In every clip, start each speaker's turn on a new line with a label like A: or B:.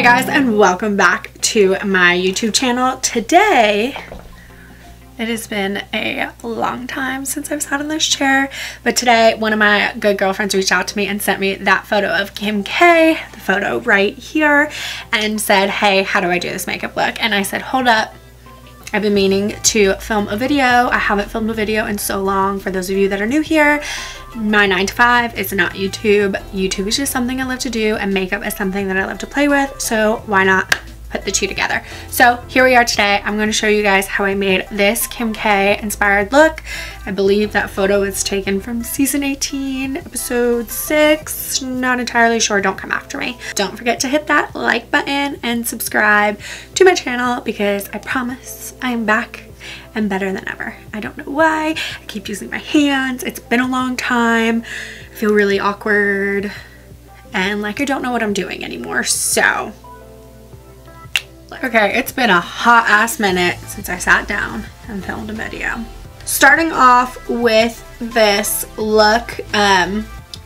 A: Hey guys, and welcome back to my YouTube channel. Today, it has been a long time since I've sat in this chair, but today one of my good girlfriends reached out to me and sent me that photo of Kim K, the photo right here, and said, hey, how do I do this makeup look? And I said, hold up. I've been meaning to film a video. I haven't filmed a video in so long. For those of you that are new here, my 9 to 5 is not YouTube. YouTube is just something I love to do, and makeup is something that I love to play with, so why not put the two together? So here we are today. I'm going to show you guys how I made this Kim K inspired look. I believe that photo is taken from season 18, episode 6. Not entirely sure, don't come after me. Don't forget to hit that like button and subscribe to my channel because I promise I am back and better than ever. I don't know why. I keep using my hands. It's been a long time. I feel really awkward and like I don't know what I'm doing anymore. So, okay, it's been a hot ass minute since I sat down and filmed a video. Starting off with this look,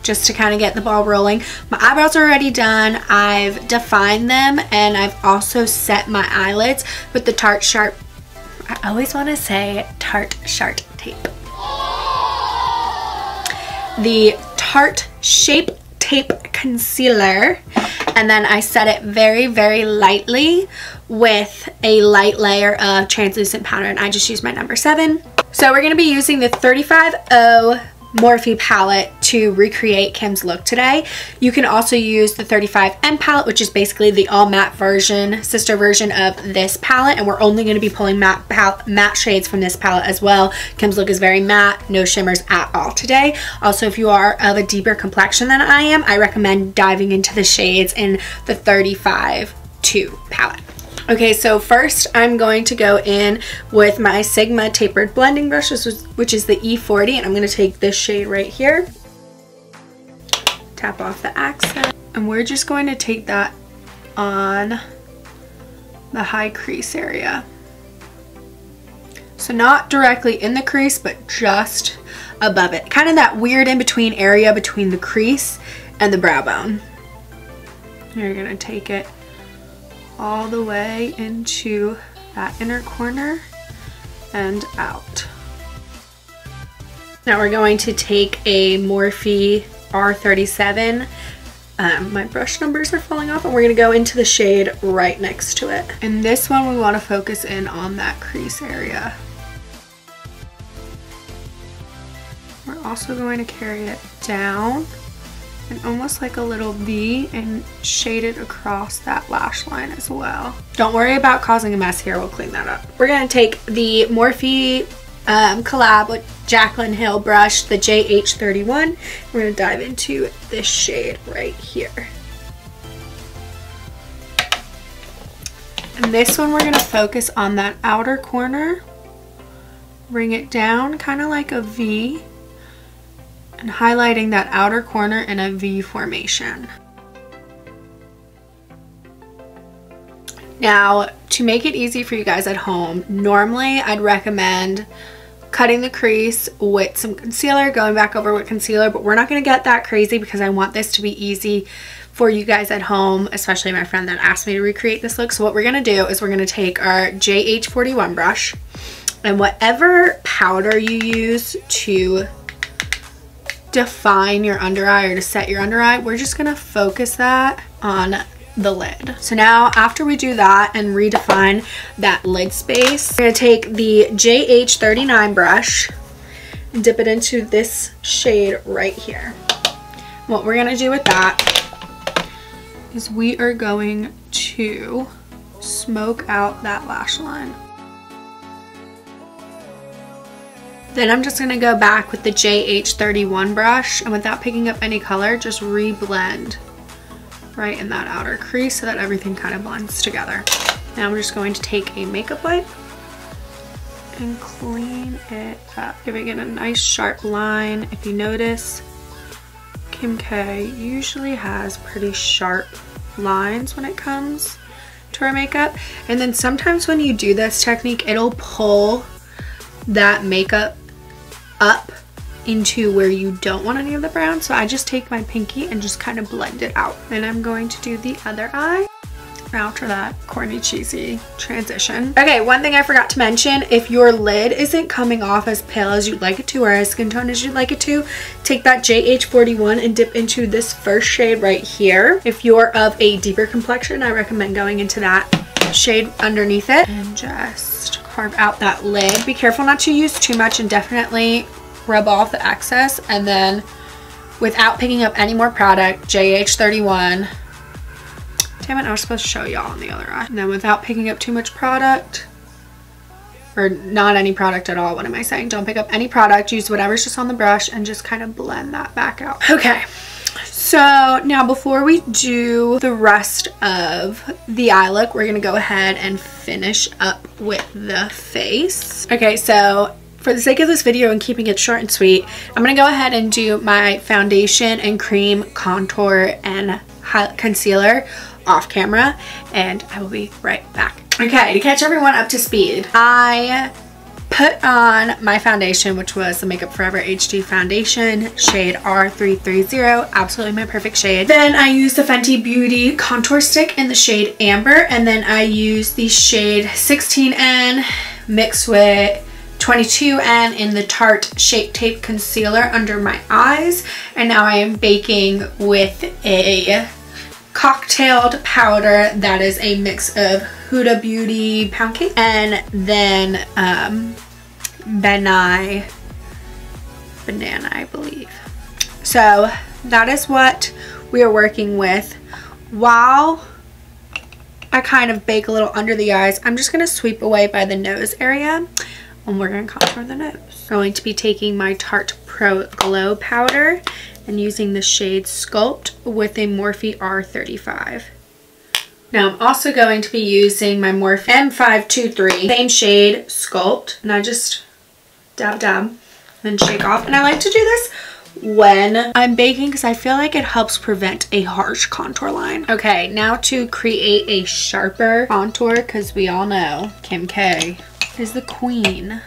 A: just to kind of get the ball rolling. My eyebrows are already done. I've defined them and I've also set my eyelids with the Tarte Sharp, I always want to say Tarte Sharp tape. The Tarte Shape Tape Concealer. And then I set it very, very lightly with a light layer of translucent powder. And I just used my number 7. So we're going to be using the 35O Morphe palette to recreate Kim's look today. You can also use the 35M palette, which is basically the all matte version, sister version of this palette, and we're only going to be pulling matte shades from this palette as well. Kim's look is very matte, no shimmers at all today. Also, if you are of a deeper complexion than I am, I recommend diving into the shades in the 35-2 palette. Okay, so first I'm going to go in with my Sigma tapered blending brush, which is the E40, and I'm going to take this shade right here, tap off the accent, and we're just going to take that on the high crease area. So not directly in the crease, but just above it. Kind of that weird in-between area between the crease and the brow bone. You're going to take it all the way into that inner corner and out. Now we're going to take a Morphe R37. My brush numbers are falling off, and we're going to go into the shade right next to it. In this one, we want to focus in on that crease area. We're also going to carry it down and almost like a little V and shade it across that lash line as well. Don't worry about causing a mess here, we'll clean that up. We're gonna take the Morphe collab with Jaclyn Hill brush, the JH31. We're gonna dive into this shade right here. And this one we're gonna focus on that outer corner, bring it down kind of like a V, and highlighting that outer corner in a V formation. Now, to make it easy for you guys at home, normally I'd recommend cutting the crease with some concealer, going back over with concealer, but we're not going to get that crazy because I want this to be easy for you guys at home, especially my friend that asked me to recreate this look. So what we're going to do is we're going to take our JH41 brush, and whatever powder you use to define your under eye or to set your under eye, we're just gonna focus that on the lid. So now after we do that and redefine that lid space, we're gonna take the JH39 brush and dip it into this shade right here. What we're gonna do with that is we are going to smoke out that lash line. Then I'm just going to go back with the JH31 brush, and without picking up any color, just re-blend right in that outer crease so that everything kind of blends together. Now I'm just going to take a makeup wipe and clean it up, giving it a nice sharp line. If you notice, Kim K usually has pretty sharp lines when it comes to her makeup. And then sometimes when you do this technique, it'll pull that makeup up into where you don't want any of the brown. So I just take my pinky and just kind of blend it out. Then I'm going to do the other eye. after that corny, cheesy transition. Okay, one thing I forgot to mention, if your lid isn't coming off as pale as you'd like it to or as skin tone as you'd like it to, take that JH41 and dip into this first shade right here. If you're of a deeper complexion, I recommend going into that shade underneath it and just carve out that lid. Be careful not to use too much and definitely rub off the excess, and then without picking up any more product, JH31. Damn it, I was supposed to show y'all on the other eye. And then without picking up too much product, or not any product at all, what am I saying? Don't pick up any product, use whatever's just on the brush and just kind of blend that back out. Okay, so now before we do the rest of the eye look, we're gonna go ahead and finish up with the face. Okay, so for the sake of this video and keeping it short and sweet, I'm gonna go ahead and do my foundation and cream contour and concealer off camera, and I will be right back. Okay, to catch everyone up to speed, I put on my foundation, which was the Makeup Forever HD foundation, shade R330, absolutely my perfect shade. Then I used the Fenty Beauty contour stick in the shade Amber, and then I used the shade 16N mixed with 22N in the Tarte Shape Tape concealer under my eyes. And now I am baking with a cocktailed powder that is a mix of Huda Beauty Pound Cake and then banana, I believe. So that is what we are working with. While I kind of bake a little under the eyes, I'm just going to sweep away by the nose area, and we're going to contour the nose. I'm going to be taking my Tarte Pro Glow powder and using the shade Sculpt with a Morphe R35. Now I'm also going to be using my Morphe M523, same shade Sculpt, and I just dab and shake off. And I like to do this when I'm baking because I feel like it helps prevent a harsh contour line. Okay, now to create a sharper contour, because we all know Kim K is the queen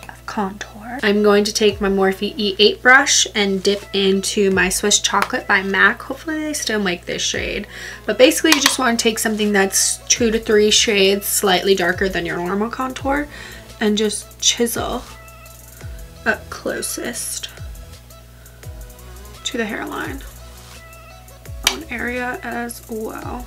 A: of contour. I'm going to take my Morphe E8 brush and dip into my Swiss Chocolate by MAC. Hopefully they still make this shade. But basically you just want to take something that's 2 to 3 shades slightly darker than your normal contour and just chisel up closest to the hairline on area as well.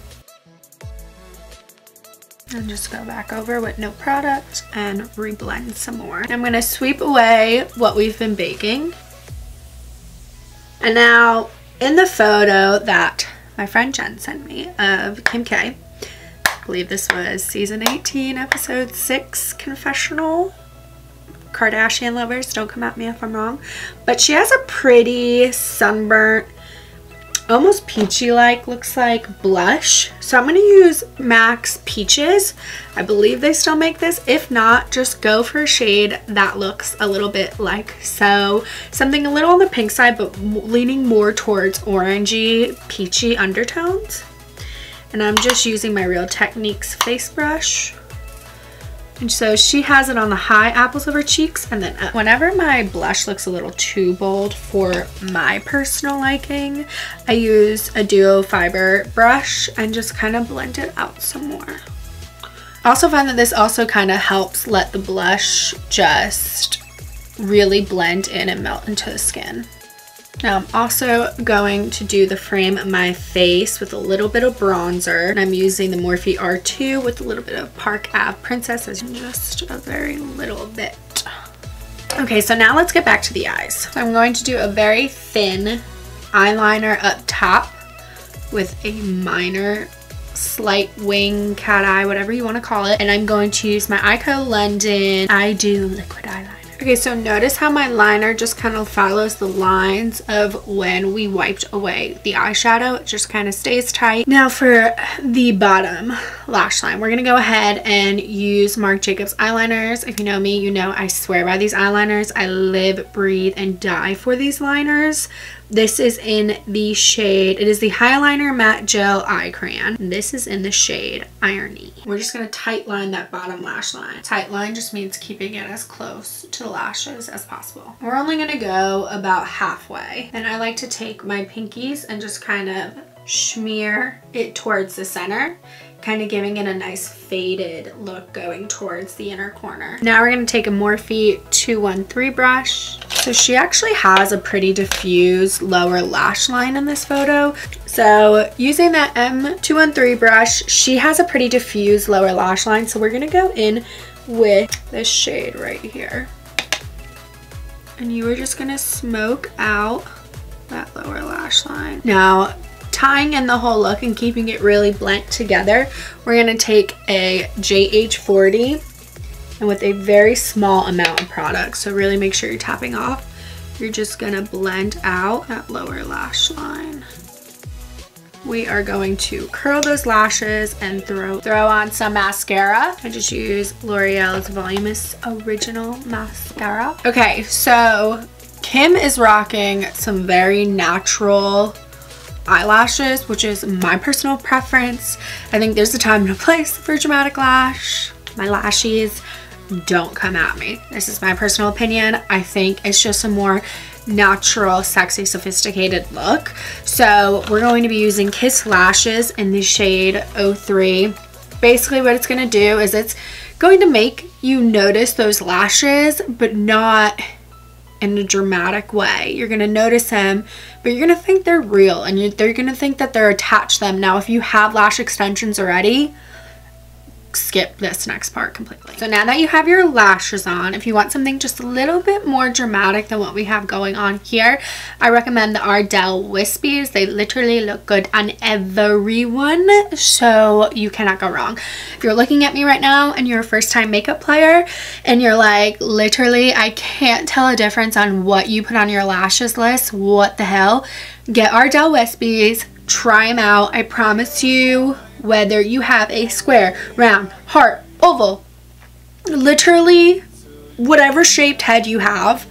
A: And just go back over with no product and reblend some more. I'm going to sweep away what we've been baking. And now in the photo that my friend Jen sent me of Kim K, I believe this was season 18 episode 6 confessional. Kardashian lovers, don't come at me if I'm wrong, but she has a pretty sunburnt, almost peachy like, looks like blush. So I'm going to use MAC's Peaches. I believe they still make this. If not, just go for a shade that looks a little bit like so. Something a little on the pink side, but leaning more towards orangey, peachy undertones. And I'm just using my Real Techniques face brush. And so she has it on the high apples of her cheeks and then up. Whenever my blush looks a little too bold for my personal liking, I use a Duo Fiber brush and just kind of blend it out some more. I also find that this also kind of helps let the blush just really blend in and melt into the skin. Now I'm also going to do the frame of my face with a little bit of bronzer. And I'm using the Morphe R2 with a little bit of Park Ave Princess, just a very little bit. Okay, so now let's get back to the eyes. So I'm going to do a very thin eyeliner up top with a minor slight wing, cat eye, whatever you want to call it. And I'm going to use my Ico London I Do liquid eyeliner. Okay, so notice how my liner just kind of follows the lines of when we wiped away the eyeshadow. It just kind of stays tight. Now for the bottom lash line, we're going to go ahead and use Marc Jacobs eyeliners. If you know me, you know I swear by these eyeliners. I live, breathe, and die for these liners. This is in the shade, it is the Highliner Matte Gel Eye Crayon. This is in the shade Irony. We're just going to tight line that bottom lash line. Tight line just means keeping it as close to the lashes as possible. We're only going to go about halfway. And I like to take my pinkies and just kind of smear it towards the center, kind of giving it a nice faded look going towards the inner corner. Now we're going to take a Morphe 213 brush. So she actually has a pretty diffuse lower lash line in this photo. So using that M213 brush, she has a pretty diffuse lower lash line. So we're going to go in with this shade right here. And you are just going to smoke out that lower lash line. Now, tying in the whole look and keeping it really blent together, we're going to take a JH40 and with a very small amount of product. So really make sure you're tapping off. You're just going to blend out that lower lash line. We are going to curl those lashes and throw on some mascara. I just use L'Oreal's Voluminous Original Mascara. Okay, so Kim is rocking some very natural eyelashes, which is my personal preference. I think there's a time and a place for dramatic lash. My lashes don't come at me. This is my personal opinion. I think it's just a more natural, sexy, sophisticated look. So we're going to be using Kiss Lashes in the shade 03. Basically what it's going to do is it's going to make you notice those lashes, but not in a dramatic way. You're going to notice them, but you're going to think they're real, and they're going to think that they're attached to them. Now, if you have lash extensions already, skip this next part completely. So now that you have your lashes on, if you want something just a little bit more dramatic than what we have going on here, I recommend the Ardell Wispies. They literally look good on everyone, so you cannot go wrong. If you're looking at me right now and you're a first-time makeup player and you're like, literally, I can't tell a difference on what you put on your lashes list, what the hell? Get Ardell Wispies, try them out. I promise you, whether you have a square, round, heart, oval, literally whatever shaped head you have,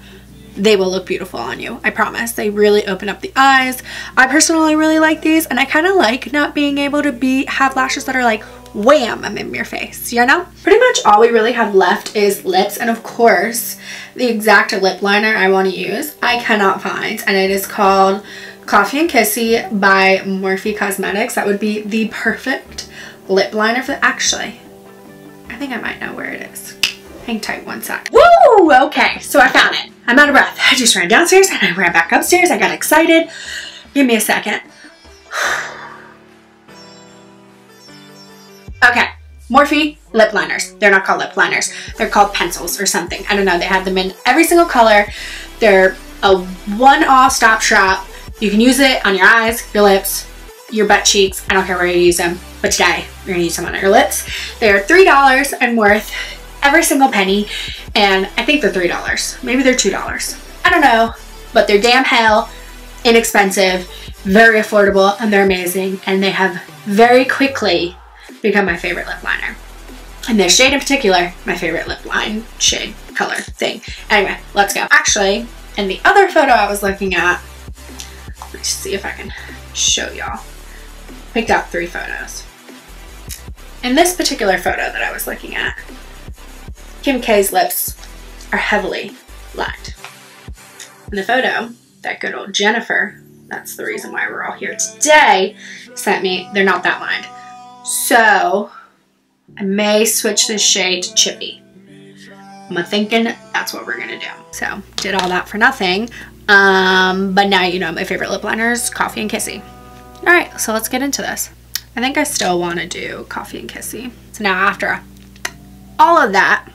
A: they will look beautiful on you. I promise. They really open up the eyes. I personally really like these, and I kind of like not being able to have lashes that are like, wham, I'm in your face, you know? Pretty much all we really have left is lips, and of course, the exact lip liner I want to use, I cannot find, and it is called Coffee and Kissy by Morphe Cosmetics. That would be the perfect lip liner for, actually, I think I might know where it is. Hang tight one sec. Woo! Okay, so I found it. I'm out of breath. I just ran downstairs and I ran back upstairs. I got excited. Give me a second. Okay, Morphe lip liners. They're not called lip liners. They're called pencils or something. I don't know. They have them in every single color. They're a one-off stop shop. You can use it on your eyes, your lips, your butt cheeks. I don't care where you use them, but today you're gonna use them on your lips. They're $3 and worth every single penny, and I think they're $3. Maybe they're $2. I don't know, but they're damn hell inexpensive, very affordable, and they're amazing, and they have very quickly become my favorite lip liner. And this shade in particular, my favorite lip line shade, color, thing. Anyway, let's go. Actually, in the other photo I was looking at, let's see if I can show y'all. Picked out 3 photos. In this particular photo that I was looking at, Kim K's lips are heavily lined. In the photo, that good old Jennifer, that's the reason why we're all here today, sent me, they're not that lined. So, I may switch this shade to Chippy. I'm thinking that's what we're gonna do. So, did all that for nothing. But now you know my favorite lip liner is Coffee and Kissy. Alright, so let's get into this. I think I still want to do Coffee and Kissy. So now after all of that,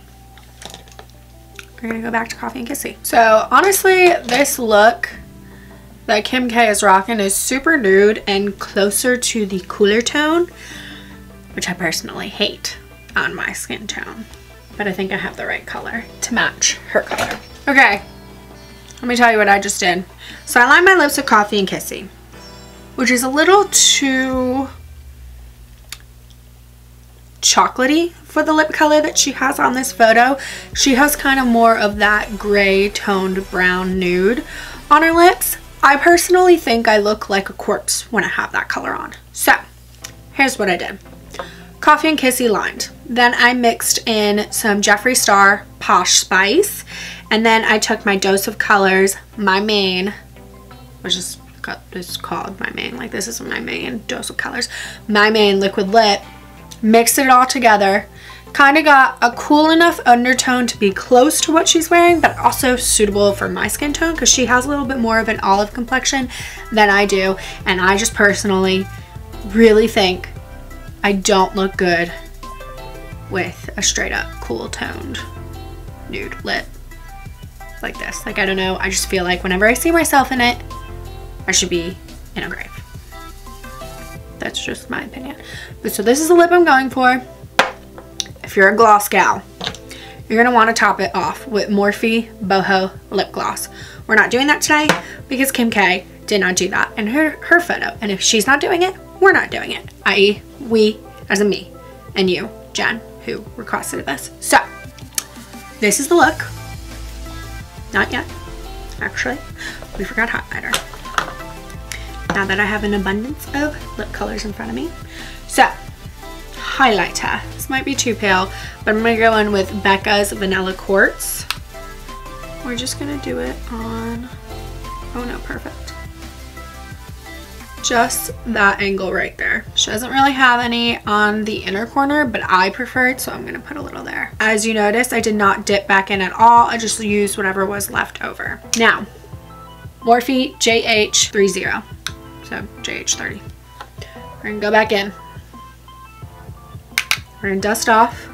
A: we're going to go back to Coffee and Kissy. So honestly, this look that Kim K is rocking is super nude and closer to the cooler tone, which I personally hate on my skin tone. But I think I have the right color to match her color. Okay, let me tell you what I just did. So I lined my lips with Coffee and Kissy, which is a little too chocolatey for the lip color that she has on this photo. She has kind of more of that gray toned brown nude on her lips. I personally think I look like a corpse when I have that color on. So here's what I did. Coffee and Kissy lined. Then I mixed in some Jeffree Star Posh Spice. And then I took my Dose of Colors, my main, which is is called my main. Like, this is my main dose of colors. My main liquid lip. Mixed it all together. Kind of got a cool enough undertone to be close to what she's wearing, but also suitable for my skin tone because she has a little bit more of an olive complexion than I do. And I just personally really think I don't look good with a straight up cool toned nude lip like this. Like, I don't know, I just feel like whenever I see myself in it, I should be in a grave. That's just my opinion. But so this is the lip I'm going for. If you're a gloss gal, you're gonna want to top it off with Morphe Boho lip gloss. We're not doing that today because Kim K did not do that in her photo, and if she's not doing it, we're not doing it, i.e. we as in me and you, Jen, who requested this. So this is the look. Not yet, actually. We forgot highlighter. Now that I have an abundance of lip colors in front of me. So highlighter. This might be too pale, but I'm gonna go in with Becca's Vanilla Quartz. We're just gonna do it on, oh no, perfect. Just that angle right there. She doesn't really have any on the inner corner, but I prefer it, so I'm gonna put a little there. As you notice, I did not dip back in at all. I just used whatever was left over. Now, Morphe JH30. So JH30. We're gonna go back in. We're gonna dust off.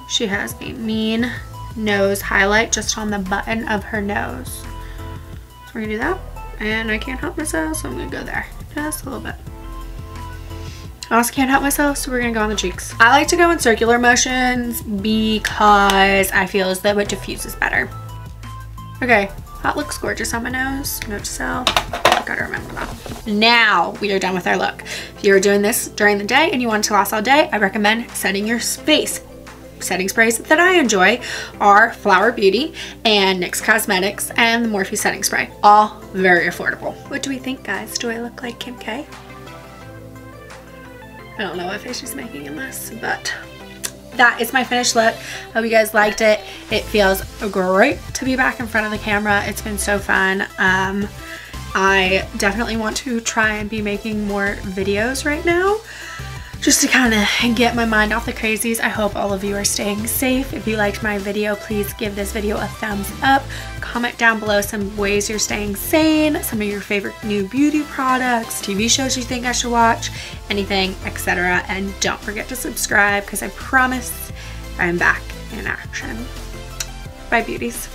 A: She has a mean nose highlight just on the button of her nose. So we're gonna do that. And I can't help myself, so I'm gonna go there. Just a little bit. I also can't help myself, so we're gonna go on the cheeks. I like to go in circular motions because I feel as though it diffuses better. Okay, that looks gorgeous on my nose. Note to self, I gotta remember that. Now we are done with our look. If you're doing this during the day and you want it to last all day, I recommend setting your face. Setting sprays that I enjoy are Flower Beauty and NYX Cosmetics and the Morphe setting spray. All very affordable. What do we think, guys? Do I look like Kim K? I don't know what face she's making in this, but that is my finished look. Hope you guys liked it. It feels great to be back in front of the camera. It's been so fun. I definitely want to try and be making more videos right now, just to kind of get my mind off the crazies. I hope all of you are staying safe. If you liked my video, please give this video a thumbs up. Comment down below some ways you're staying sane, some of your favorite new beauty products, TV shows you think I should watch, anything, etc. And don't forget to subscribe because I promise I'm back in action. Bye, beauties.